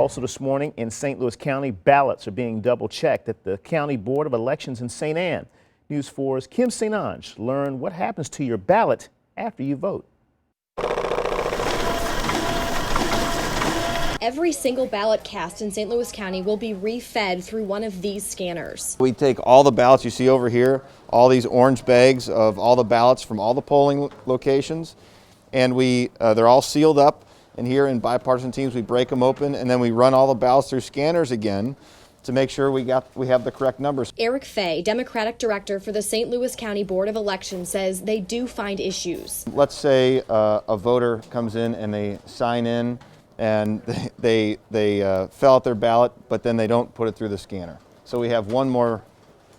Also this morning in St. Louis County, ballots are being double-checked at the County Board of Elections in St. Anne. News 4's Kim St. Ange learned what happens to your ballot after you vote. Every single ballot cast in St. Louis County will be re-fed through one of these scanners. We take all the ballots you see over here, all these orange bags of all the ballots from all the polling locations, and they're all sealed up. And here in bipartisan teams, we break them open and then we run all the ballots through scanners again to make sure we have the correct numbers. Eric Fay, Democratic Director for the St. Louis County Board of Elections, says they do find issues. Let's say a voter comes in and they sign in and they fill out their ballot, but then they don't put it through the scanner. So we have one more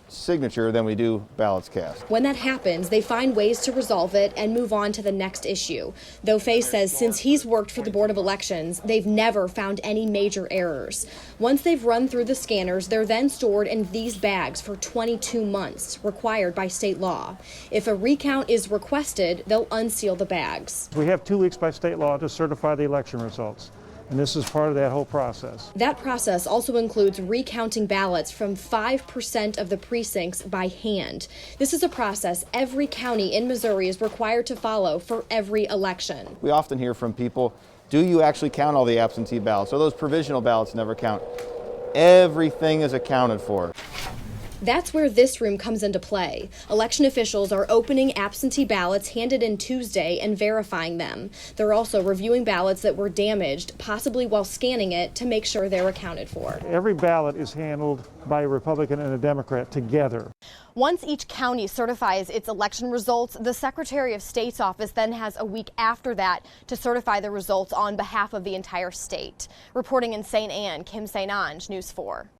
signature than we do ballots cast. When that happens, they find ways to resolve it and move on to the next issue. Though Fay says since he's worked for the Board of Elections, they've never found any major errors. Once they've run through the scanners, they're then stored in these bags for 22 months, required by state law. If a recount is requested, they'll unseal the bags. We have 2 weeks by state law to certify the election results. And this is part of that whole process. That process also includes recounting ballots from 5% of the precincts by hand. This is a process every county in Missouri is required to follow for every election. We often hear from people, do you actually count all the absentee ballots? Or those provisional ballots never count? Everything is accounted for. That's where this room comes into play. Election officials are opening absentee ballots handed in Tuesday and verifying them. They're also reviewing ballots that were damaged, possibly while scanning it, to make sure they're accounted for. Every ballot is handled by a Republican and a Democrat together. Once each county certifies its election results, the Secretary of State's office then has a week after that to certify the results on behalf of the entire state. Reporting in St. Anne, Kim St. Ange, News 4.